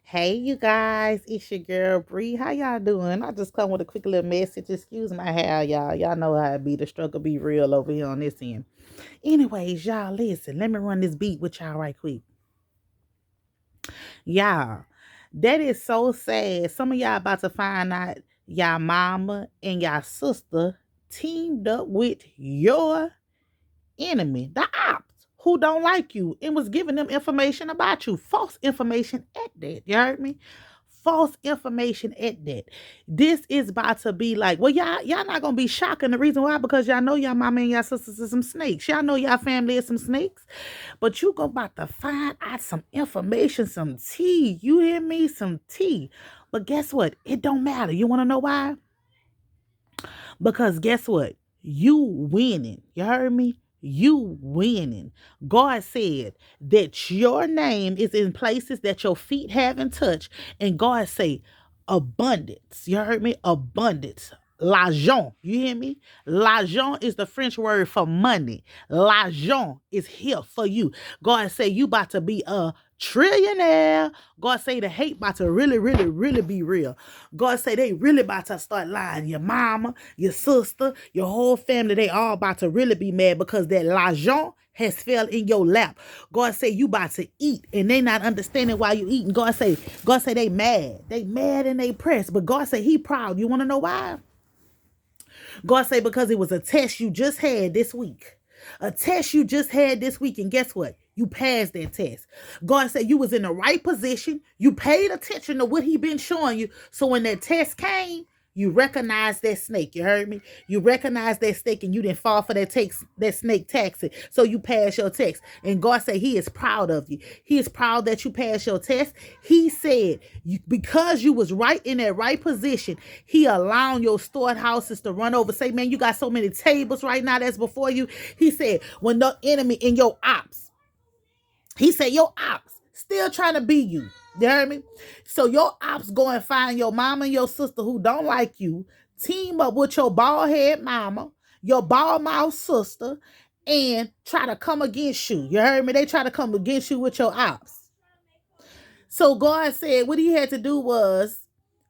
Hey, you guys, it's your girl Bree. How y'all doing? I just come with a quick little message. Excuse my hair, y'all. Y'all know how it be. The struggle be real over here on this end. Anyways, y'all, listen. Let me run this beat with y'all right quick. Y'all, that is so sad. Some of y'all about to find out y'all mama and y'all sister teamed up with your enemy, the ops, who don't like you and was giving them information about you. False information at that. You heard me? False information at that. This is about to be like, well, y'all not gonna be shocked. And the reason why, because y'all know y'all mama and y'all sisters is some snakes. Y'all know y'all family is some snakes. But you go about to find out some information, some tea. You hear me? Some tea. But guess what? It don't matter. You wanna know why? Because guess what? You winning. You heard me? You winning. God said that your name is in places that your feet haven't touched. And God say abundance. You heard me? Abundance. L'argent. You hear me? L'argent is the French word for money. L'argent is here for you. God say you about to be a trillionaire. God say the hate about to really, really, really be real. God say they really about to start lying. Your mama, your sister, your whole family, they all about to really be mad because that l'argent has fell in your lap. God say you about to eat and they not understanding why you eating. God say they mad. They mad and they pressed. But God say he proud. You want to know why? God say because it was a test you just had this week. A test you just had this week, and guess what? You passed that test. God said you was in the right position. You paid attention to what he been showing you. So when that test came, you recognized that snake. You heard me? You recognized that snake and you didn't fall for that snake taxi. So you passed your test. And God said he is proud of you. He is proud that you passed your test. He said because you was right in that right position, he allowing your storehouses to run over. Say, man, you got so many tables right now that's before you. He said, when the enemy in your ops, he said, your ops still trying to be you. You heard me? So your ops go and find your mama and your sister who don't like you, team up with your bald head mama, your bald mouth sister, and try to come against you. You heard me? They try to come against you with your ops. So God said what he had to do was,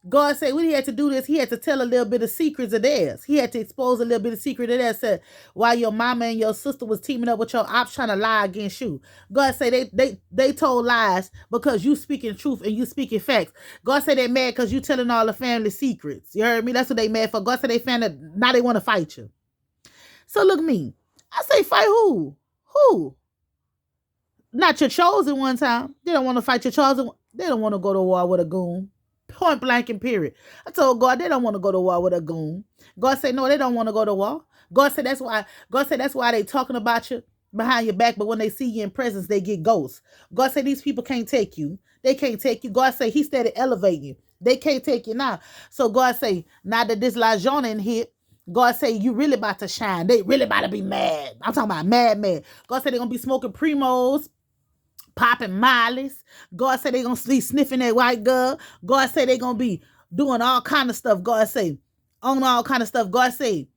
God said what he had to do this, he had to tell a little bit of secrets of theirs. He had to expose a little bit of secret of theirs. Said while your mama and your sister was teaming up with your ops trying to lie against you. God said they told lies because you speaking truth and you speaking facts. God said they mad because you telling all the family secrets. You heard me? That's what they mad for. God said they found that now they want to fight you. So look me. I say fight who? Who? Not your chosen one time. They don't want to fight your chosen one. They don't want to go to war with a goon. Point blank and period. I told God they don't want to go to war with a goon. God said no, they don't want to go to war. God said that's why. God said that's why they talking about you behind your back, but when they see you in presence, they get ghosts. God said these people can't take you. They can't take you. God said he started elevating you. They can't take you now. So God say now that this Lajona in here, God say you really about to shine. They really about to be mad. I'm talking about mad. God said they're gonna be smoking primos, popping mollies. God said they gonna be sniffing that white girl. God said they gonna be doing all kind of stuff. God say on all kind of stuff. God say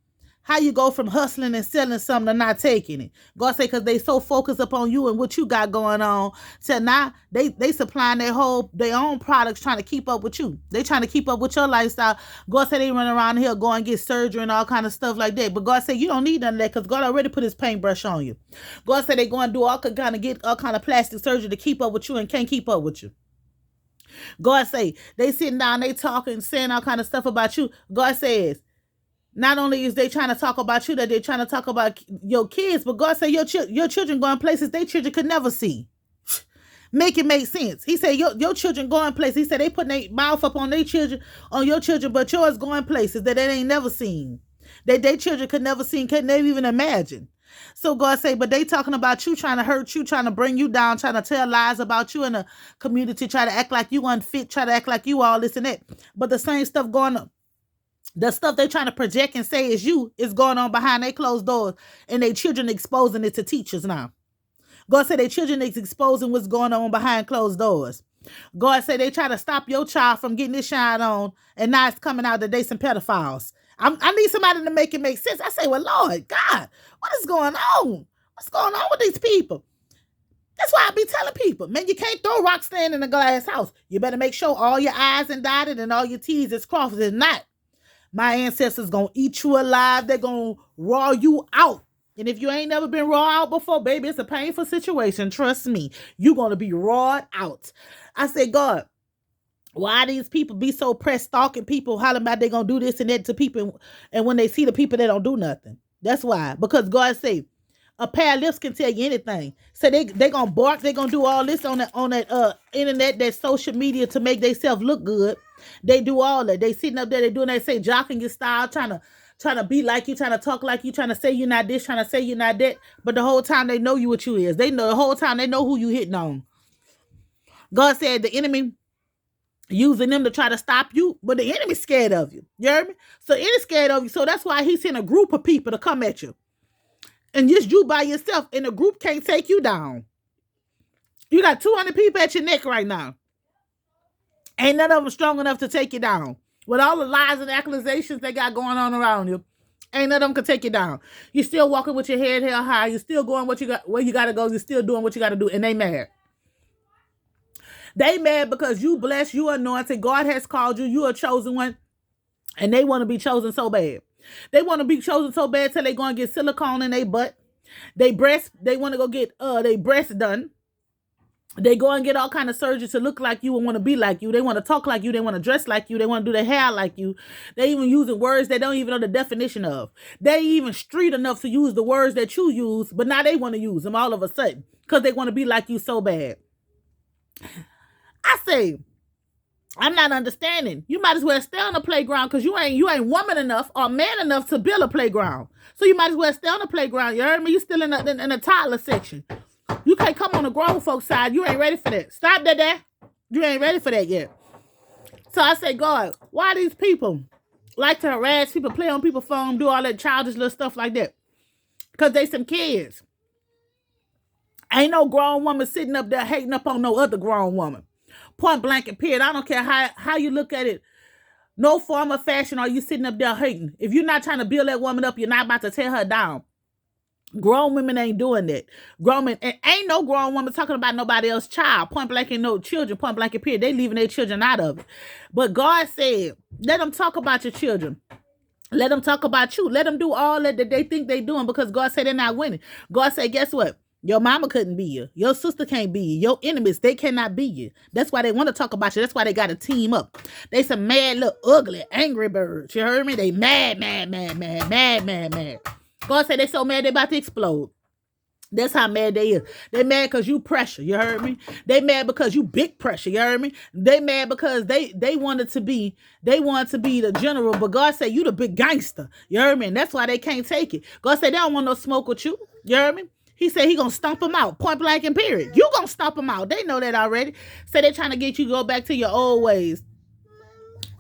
how you go from hustling and selling something to not taking it. God say because they so focused upon you and what you got going on. So now they supplying their own products trying to keep up with you. They trying to keep up with your lifestyle. God said they run around here go and get surgery and all kind of stuff like that. But God said you don't need none of that because God already put his paintbrush on you. God said they go and do all kind of get all kind of plastic surgery to keep up with you and can't keep up with you. God say they sitting down, they talking, saying all kind of stuff about you. God says not only is they trying to talk about you, that they're trying to talk about your kids, but God said your children going places they children could never see. Make it make sense. He said your children going places. He said they putting their mouth up on their children, on your children, but yours going places that they ain't never seen. That their children could never see, could never even imagine. So God say, but they talking about you, trying to hurt you, trying to bring you down, trying to tell lies about you in the community, try to act like you unfit, try to act like you all this and that. But the same stuff going on. The stuff they trying to project and say is you is going on behind their closed doors, and their children exposing it to teachers now. God said their children is exposing what's going on behind closed doors. God said they try to stop your child from getting this shine on, and now it's coming out that they some pedophiles. I need somebody to make it make sense. I say, well, Lord God, what is going on? What's going on with these people? That's why I be telling people, man, you can't throw rock stand in a glass house. You better make sure all your I's and dotted and all your T's is crossed. If not, my ancestors gonna eat you alive. They're gonna raw you out. And if you ain't never been raw out before, baby, it's a painful situation. Trust me, you gonna be rawed out. I say, God, why these people be so pressed stalking people, hollering about they gonna do this and that to people, and when they see the people, they don't do nothing. That's why. Because God say, a pair of lips can tell you anything. So they gonna bark, they gonna do all this on that internet, that social media to make themselves look good. They do all that. They sitting up there, they doing that, say jocking your style, trying to be like you, trying to talk like you, trying to say you're not this, trying to say you're not that. But the whole time they know you what you is. They know the whole time they know who you hitting on. God said the enemy using them to try to stop you, but the enemy's scared of you. You heard me? So it is scared of you. So that's why he's sent a group of people to come at you. And just you by yourself, and the group can't take you down. You got 200 people at your neck right now. Ain't none of them strong enough to take you down. With all the lies and accusations they got going on around you, ain't none of them can take you down. You're still walking with your head held high. You're still going where you got to go. You're still doing what you got to do, and they mad. They mad because you blessed, you anointed. God has called you. You are chosen one, and they want to be chosen so bad. They want to be chosen so bad till they going to get silicone in their butt. They want to go get their breasts done. They go and get all kind of surgery to look like you and want to be like you. They want to talk like you. They want to dress like you. They want to do their hair like you. They even using words they don't even know the definition of. They even street enough to use the words that you use, but now they want to use them all of a sudden because they want to be like you so bad. I say, I'm not understanding. You might as well stay on the playground because you ain't woman enough or man enough to build a playground. So you might as well stay on the playground. You heard me? You still in the toddler section. You can't come on the grown folks side. You ain't ready for that. Stop that there. You ain't ready for that yet. So I say, God, why these people like to harass people, play on people's phone, do all that childish little stuff like that? Because they some kids. Ain't no grown woman sitting up there hating up on no other grown woman. Point blank and period. I don't care how you look at it. No form of fashion are you sitting up there hating. If you're not trying to build that woman up, you're not about to tear her down. Grown women ain't doing that. Grown men, and ain't no grown woman talking about nobody else's child. Point blank and no children. Point blank and period. They leaving their children out of it. But God said, let them talk about your children. Let them talk about you. Let them do all that they think they doing because God said they're not winning. God said, guess what? Your mama couldn't be you. Your sister can't be you. Your enemies, they cannot be you. That's why they want to talk about you. That's why they got to team up. They some mad, little, ugly, angry birds. You heard me? They mad. God said they so mad they about to explode. That's how mad they is. They mad because you pressure. You heard me? They mad because you big pressure. You heard me? They mad because they wanted to be the general, but God said you the big gangster. You heard me? And that's why they can't take it. God said they don't want no smoke with you. You heard me? He said he gonna stomp them out, point blank and period. You gonna stomp them out. They know that already. So they trying to get you to go back to your old ways.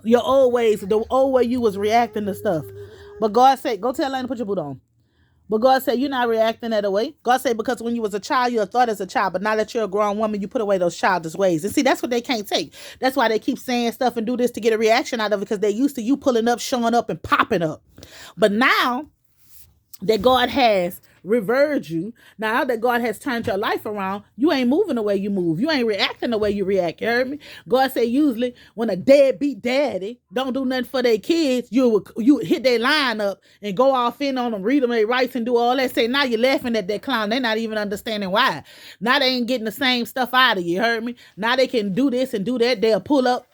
The old way you was reacting to stuff. But God said, go tell Lane to put your boot on. But God said, you're not reacting that way. God said, because when you was a child, you thought as a child, but now that you're a grown woman, you put away those childish ways. And see, that's what they can't take. That's why they keep saying stuff and do this to get a reaction out of it, because they used to you pulling up, showing up, and popping up. But now that God has reversed you, now that God has turned your life around, you ain't moving the way you move. You ain't reacting the way you react. You heard me? God said usually when a deadbeat daddy don't do nothing for their kids, you hit their line up and go off in on them, read them their rights and do all that. Say now you're laughing at that clown. They're not even understanding why. Now they ain't getting the same stuff out of you. You heard me? Now they can do this and do that. They'll pull up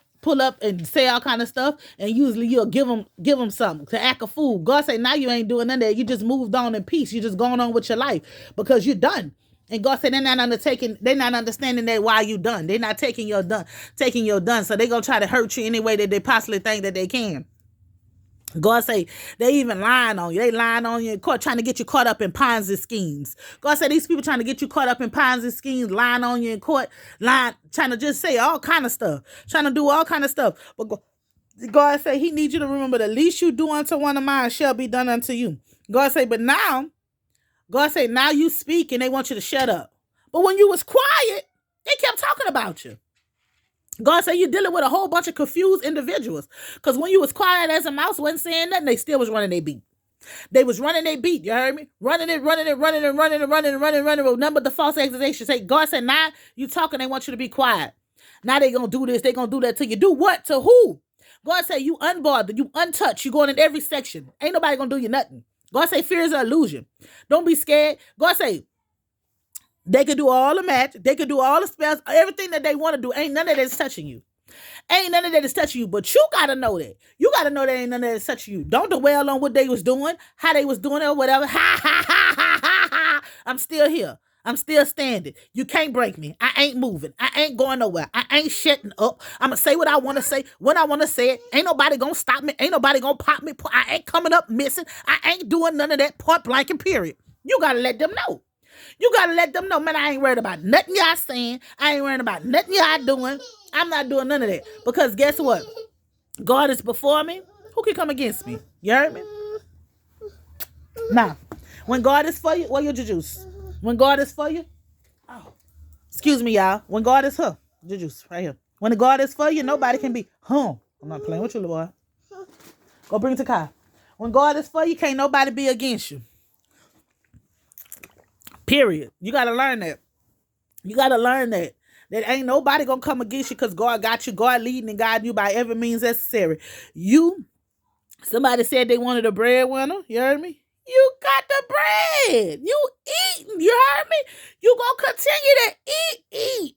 and say all kind of stuff, and usually you'll give them something to act a fool. God say now you ain't doing none of that. You just moved on in peace. You just going on with your life because you're done. And God said they're not understanding that why you done. They're not taking your done. So they gonna try to hurt you any way that they possibly think that they can. God say they even lying on you. They lying on you in court, trying to get you caught up in Ponzi schemes. God said these people trying to get you caught up in Ponzi schemes, lying on you in court, trying to just say all kind of stuff, trying to do all kind of stuff. But God said he needs you to remember the least you do unto one of mine shall be done unto you. God say, but now, God say now you speak and they want you to shut up. But when you was quiet, they kept talking about you. God said you're dealing with a whole bunch of confused individuals. Because when you was quiet as a mouse, wasn't saying nothing, they still was running their beat. They was running their beat, you heard me? Running it, running. None but the false accusations. Say, God said, now you talking, they want you to be quiet. Now they gonna do this, they gonna do that to you. Do what? To who? God said, you unbothered, you untouched, you going in every section. Ain't nobody gonna do you nothing. God say, fear is an illusion. Don't be scared. God say, they can do all the magic, they can do all the spells, everything that they want to do. Ain't none of that's touching you. Ain't none of that is touching you, but you gotta know that. You gotta know that ain't none of that is touching you. Don't dwell on what they was doing, how they was doing it or whatever. Ha, ha, ha, ha, ha, ha. I'm still here. I'm still standing. You can't break me. I ain't moving. I ain't going nowhere. I ain't shutting up. I'm going to say what I want to say when I want to say it. Ain't nobody going to stop me. Ain't nobody going to pop me. I ain't coming up missing. I ain't doing none of that point blank and period. You got to let them know. You got to let them know, man, I ain't worried about nothing y'all saying. I ain't worried about nothing y'all doing. I'm not doing none of that. Because guess what? God is before me. Who can come against me? You heard me? Now, when God is for you, what your juice? When God is for you, oh, excuse me, y'all. When God is her, juice right here. When God is for you, nobody can be, I'm not playing with you, little boy. Go bring it to Kai. When God is for you, can't nobody be against you. Period. You got to learn that. You got to learn that. That ain't nobody going to come against you because God got you. God leading and guiding you by every means necessary. Somebody said they wanted a breadwinner. You heard me? You got the bread. You eating. You heard me? You gonna continue to eat.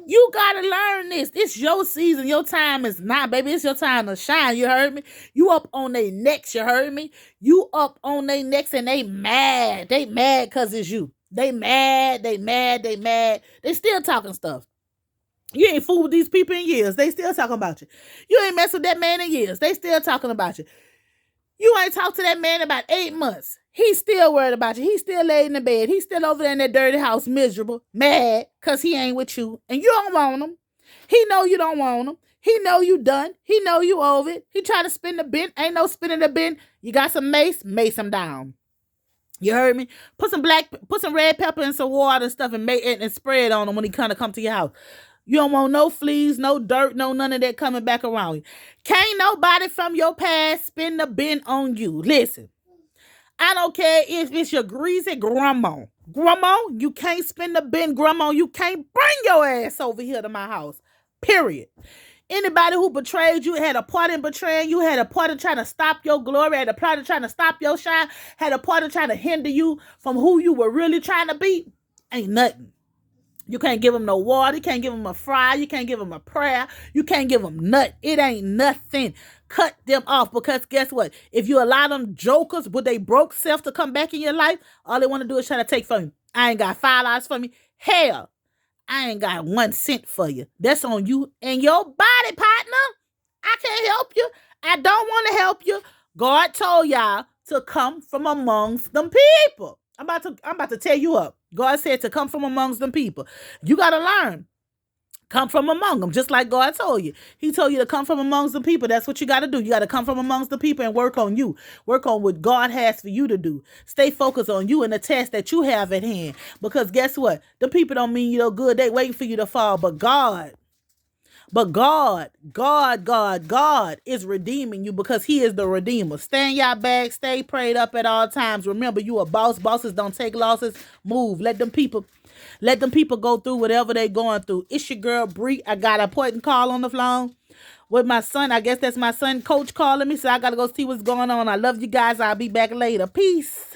You gotta learn this. It's your season. Your time is not, baby. It's your time to shine. You heard me? You up on their necks. You heard me? You up on their necks and they mad. They mad because it's you. They mad. They still talking stuff. You ain't fooled with these people in years. They still talking about you. You ain't messed with that man in years. They still talking about you. You ain't talked to that man about 8 months. He's still worried about you. He's still laid in the bed. He's still over there in that dirty house, miserable, mad, because he ain't with you. And you don't want him. He know you don't want him. He know you done. He know you over it. He try to spin the bin. Ain't no spinning the bin. You got some mace him down. You heard me? Put some red pepper and some water and stuff and spray it on him when he kind of come to your house. You don't want no fleas, no dirt, no none of that coming back around you. Can't nobody from your past spin the bin on you. Listen, I don't care if it's your greasy grandma. Grandma, you can't spin the bin, grandma. You can't bring your ass over here to my house. Period. Anybody who betrayed you, had a part in betraying you, had a part in trying to stop your glory, had a part in trying to stop your shine, had a part in trying to hinder you from who you were really trying to be, ain't nothing. You can't give them no water. You can't give them a fry. You can't give them a prayer. You can't give them nothing. It ain't nothing. Cut them off because guess what? If you allow them jokers with they broke self to come back in your life, all they want to do is try to take from you. I ain't got $5 for me. Hell, I ain't got 1 cent for you. That's on you and your body, partner. I can't help you. I don't want to help you. God told y'all to come from amongst them people. I'm about to tear you up. God said to come from amongst them people. You got to learn. Come from among them, just like God told you. He told you to come from amongst the people. That's what you got to do. You got to come from amongst the people and work on you. Work on what God has for you to do. Stay focused on you and the task that you have at hand. Because guess what? The people don't mean you no good. They waiting for you to fall. But God is redeeming you because he is the redeemer. Stay in your bag. Stay prayed up at all times. Remember, you a boss. Bosses don't take losses. Move. Let them people go through whatever they going through. It's your girl, Bree. I got an appointment call on the phone with my son. I guess that's my son, Coach, calling me. So I got to go see what's going on. I love you guys. I'll be back later. Peace.